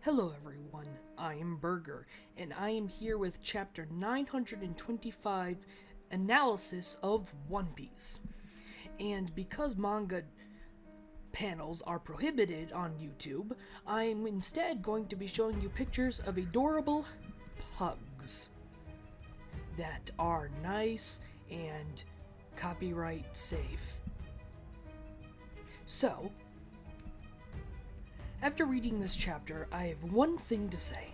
Hello everyone, I am Burger, and I am here with chapter 925, Analysis of One Piece. And because manga panels are prohibited on YouTube, I'm instead going to be showing you pictures of adorable pugs that are nice and copyright safe. So, after reading this chapter, I have one thing to say.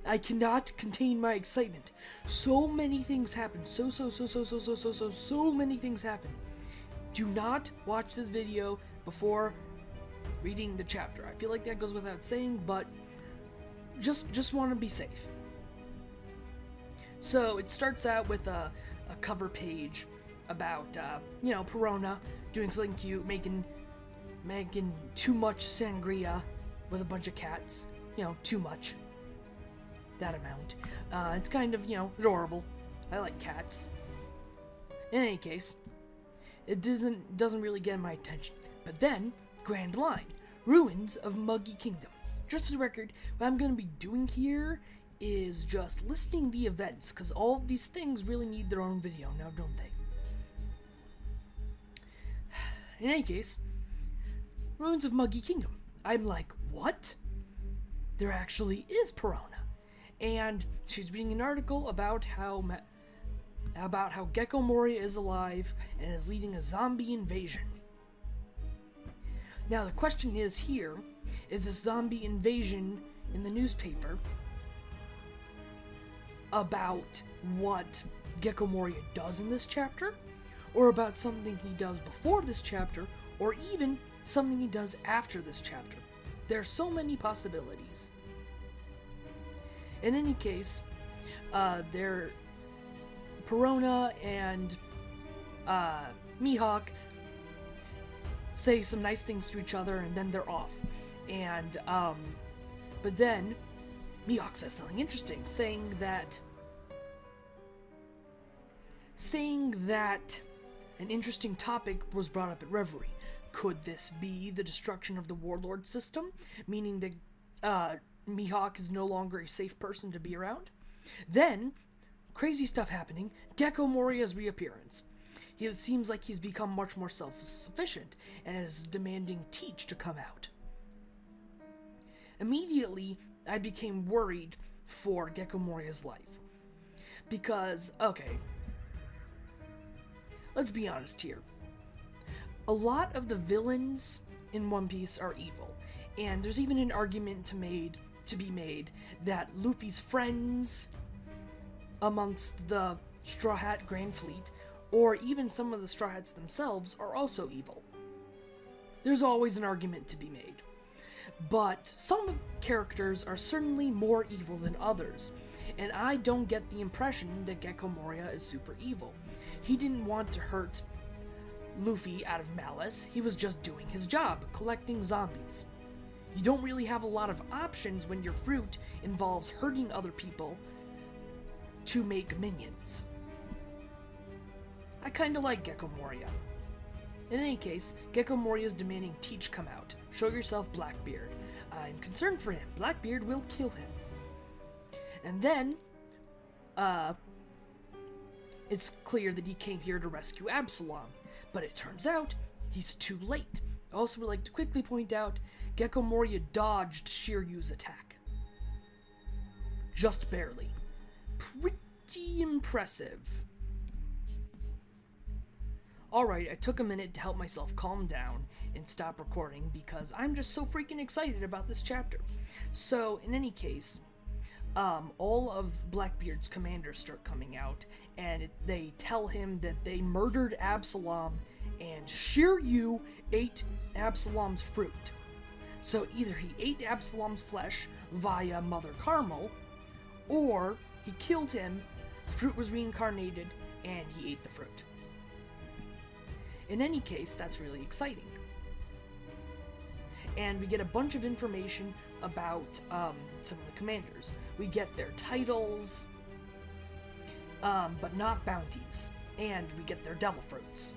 I cannot contain my excitement. So many things happen. So many things happen. Do not watch this video before reading the chapter. I feel like that goes without saying, but just want to be safe. So it starts out with a cover page about Perona doing something cute, making too much sangria with a bunch of cats. Too much. That amount. It's kind of adorable. I like cats. In any case, it doesn't really get my attention. But then, grand line, ruins of Muggy Kingdom. Just for the record, what I'm going to be doing here is just listing the events, because all of these things really need their own video now, don't they? In any case, ruins of Muggy Kingdom. I'm like, what? There actually is Perona. And she's reading an article about how Gecko Moria is alive and is leading a zombie invasion. Now the question is here, is this zombie invasion in the newspaper about what Gecko Moria does in this chapter? Or about something he does before this chapter, or even something he does after this chapter? There are so many possibilities. In any case, Perona and Mihawk say some nice things to each other, and then they're off. And but then Mihawk says something interesting, saying that an interesting topic was brought up at Reverie. Could this be the destruction of the warlord system, meaning that Mihawk is no longer a safe person to be around? Then, crazy stuff happening, Gecko Moria's reappearance. It seems like he's become much more self-sufficient and is demanding Teach to come out. Immediately, I became worried for Gecko Moria's life. Because, okay, let's be honest here. A lot of the villains in One Piece are evil, and there's even an argument to be made that Luffy's friends amongst the Straw Hat Grand Fleet, or even some of the Straw Hats themselves, are also evil. There's always an argument to be made. But some characters are certainly more evil than others, and I don't get the impression that Gecko Moria is super evil. He didn't want to hurt Luffy out of malice. He was just doing his job, collecting zombies. You don't really have a lot of options when your fruit involves hurting other people to make minions. I kinda like Gecko Moria. In any case, Gecko Moria is demanding Teach come out. Show yourself, Blackbeard. I'm concerned for him. Blackbeard will kill him. And then, it's clear that he came here to rescue Absalom, but it turns out he's too late. I also would like to quickly point out, Gecko Moria dodged Shiryu's attack. Just barely. Pretty impressive. Alright, I took a minute to help myself calm down and stop recording because I'm just so freaking excited about this chapter. So, in any case, all of Blackbeard's commanders start coming out, and they tell him that they murdered Absalom, and Shiryu ate Absalom's fruit. So either he ate Absalom's flesh via Mother Carmel, or he killed him, the fruit was reincarnated, and he ate the fruit. In any case, that's really exciting. And we get a bunch of information about some of the commanders. We get their titles, but not bounties. And we get their devil fruits.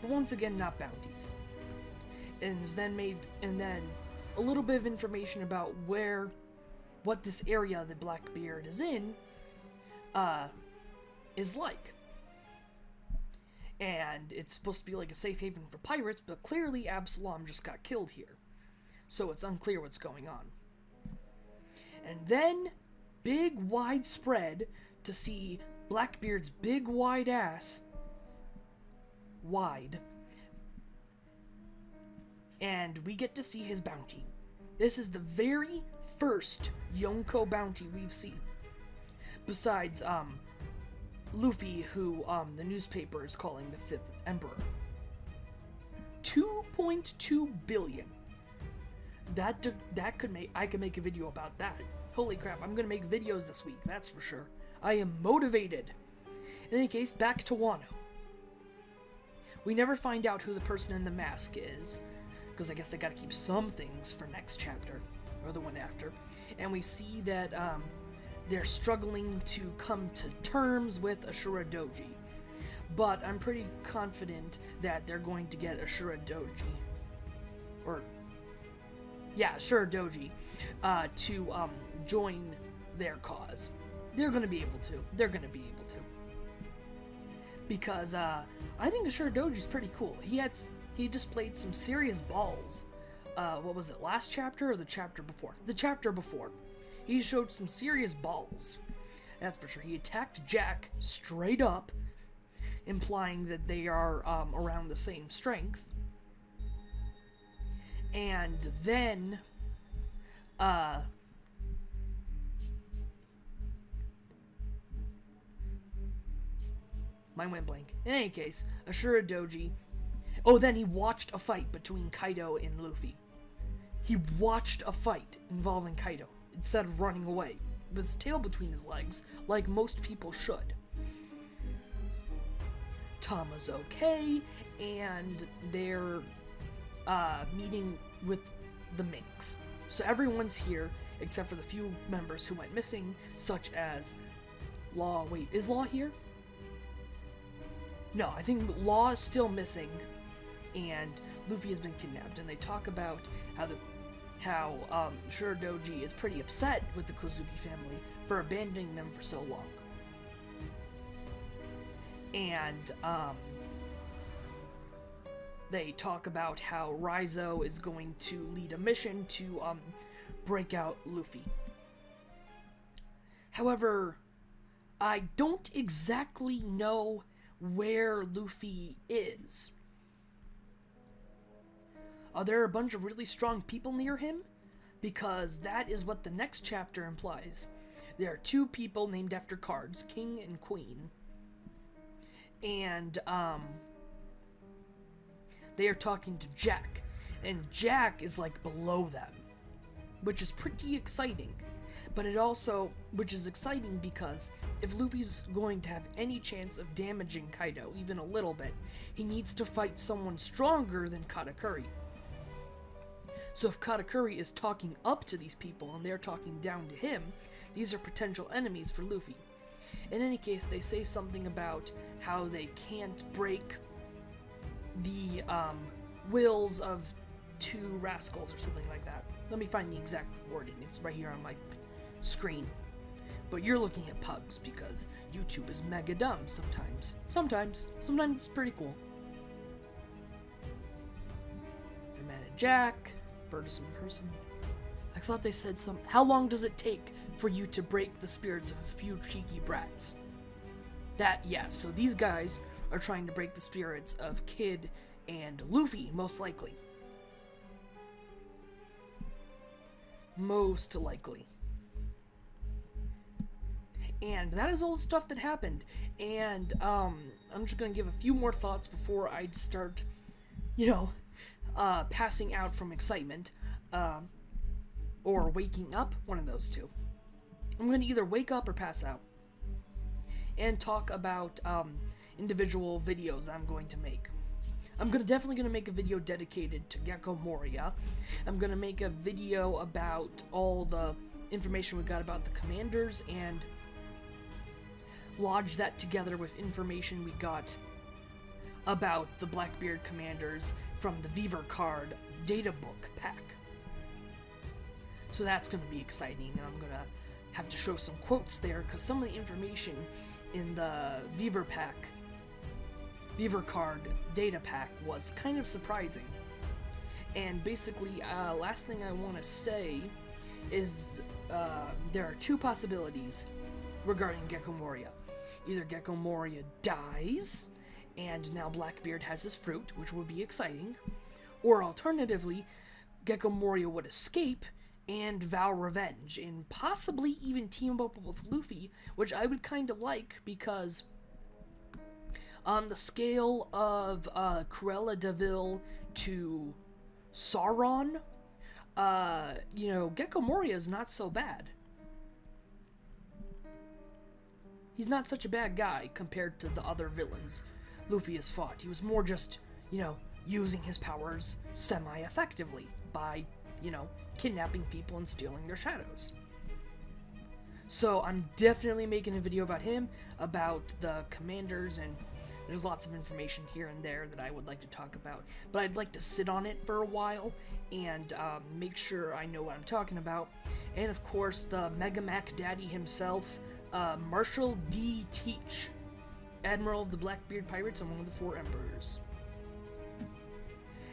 but once again, not bounties. And then a little bit of information about what this area that Blackbeard is in, is like. And it's supposed to be like a safe haven for pirates, but clearly Absalom just got killed here. So it's unclear what's going on. And then, big wide spread to see Blackbeard's big wide ass. Wide. And we get to see his bounty. This is the very first Yonko bounty we've seen. Besides, Luffy, who, the newspaper is calling the Fifth Emperor. 2.2 billion. I could make a video about that. Holy crap, I'm gonna make videos this week, that's for sure. I am motivated. In any case, back to Wano. We never find out who the person in the mask is, because I guess they gotta keep some things for next chapter, or the one after. And we see that, they're struggling to come to terms with Ashura Doji. But I'm pretty confident that they're going to get Ashura Doji. Ashura Doji. To join their cause. They're going to be able to. Because, I think Ashura Doji's pretty cool. He displayed some serious balls. What was it, last chapter or the chapter before? The chapter before. He showed some serious balls. That's for sure. He attacked Jack straight up, implying that they are around the same strength. And then, my went blank. In any case, Ashura Doji. Oh, then he watched a fight between Kaido and Luffy. He watched a fight involving Kaido instead of running away, with his tail between his legs, like most people should. Tama's okay, and they're meeting with the Minks. So everyone's here, except for the few members who went missing, such as Law. Wait, is Law here? No, I think Law is still missing, and Luffy has been kidnapped, and they talk about how Ashura Doji is pretty upset with the Kozuki family for abandoning them for so long. And, they talk about how Raizo is going to lead a mission to, break out Luffy. However, I don't exactly know where Luffy is. Are there a bunch of really strong people near him? Because that is what the next chapter implies. There are two people named after cards, King and Queen. And, they are talking to Jack. And Jack is, like, below them. Which is pretty exciting. But which is exciting because if Luffy's going to have any chance of damaging Kaido, even a little bit, he needs to fight someone stronger than Katakuri. So if Katakuri is talking up to these people and they're talking down to him, these are potential enemies for Luffy. In any case, they say something about how they can't break the wills of two rascals or something like that. Let me find the exact wording. It's right here on my screen. But you're looking at pugs because YouTube is mega dumb sometimes. Sometimes it's pretty cool. They're mad at Jack. Burdensome person. I thought they said how long does it take for you to break the spirits of a few cheeky brats? So these guys are trying to break the spirits of Kid and Luffy, most likely. Most likely. And that is all the stuff that happened. And, I'm just gonna give a few more thoughts before I start, passing out from excitement, or waking up, one of those two. I'm going to either wake up or pass out, and talk about, individual videos I'm going to make. I'm definitely going to make a video dedicated to Gecko Moria. I'm going to make a video about all the information we got about the commanders, and lodge that together with information we got about the Blackbeard commanders from the Beaver Card data book pack. So that's going to be exciting, and I'm going to have to show some quotes there, because some of the information in the Beaver Card data pack was kind of surprising. And basically, last thing I want to say is there are two possibilities regarding Gecko Moria. Either Gecko Moria dies, and now Blackbeard has his fruit, which would be exciting, or alternatively, Gecko Moria would escape and vow revenge, and possibly even team up with Luffy, which I would kind of like, because on the scale of Cruella de Vil to Sauron, Gecko Moria is not so bad. He's not such a bad guy compared to the other villains Luffy has fought. He was more just, using his powers semi-effectively by, kidnapping people and stealing their shadows. So I'm definitely making a video about him, about the commanders, and there's lots of information here and there that I would like to talk about. But I'd like to sit on it for a while and make sure I know what I'm talking about. And of course, the Mega Mac Daddy himself, Marshal D. Teach, Admiral of the Blackbeard Pirates and one of the Four Emperors.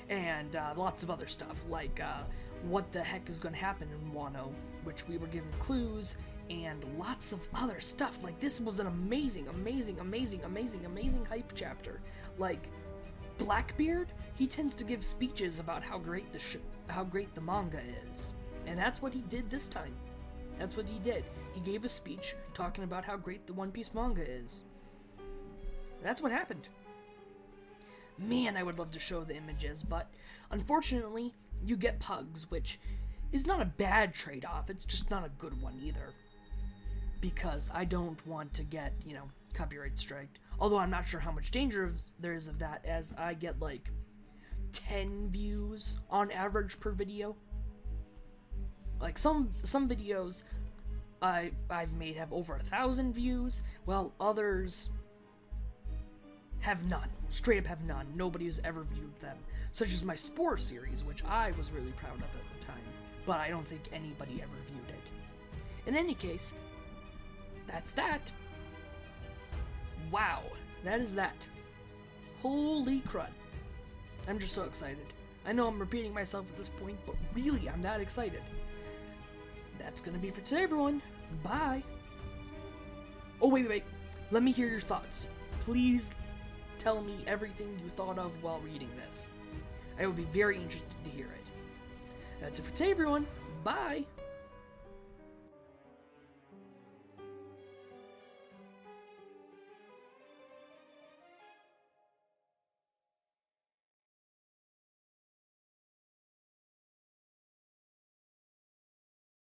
And lots of other stuff, like what the heck is going to happen in Wano, which we were given clues, and lots of other stuff. Like, this was an amazing hype chapter. Like, Blackbeard, he tends to give speeches about how great the manga is, and that's what he did this time. That's what he did. He gave a speech talking about how great the One Piece manga is. That's what happened. Man, I would love to show the images, but unfortunately, you get pugs, which is not a bad trade-off. It's just not a good one either, because I don't want to get, copyright striked. Although I'm not sure how much danger there is of that, as I get like 10 views on average per video. Like some videos I've made have over 1,000 views, while others have none. Straight up have none. Nobody has ever viewed them. Such as my Spore series, which I was really proud of at the time, but I don't think anybody ever viewed it. In any case, that's that. Wow, that is that. Holy crud. I'm just so excited. I know I'm repeating myself at this point, but really, I'm that excited. That's gonna be for today, everyone. Bye. Oh, wait. Let me hear your thoughts. Please tell me everything you thought of while reading this. I would be very interested to hear it. That's it for today, everyone. Bye.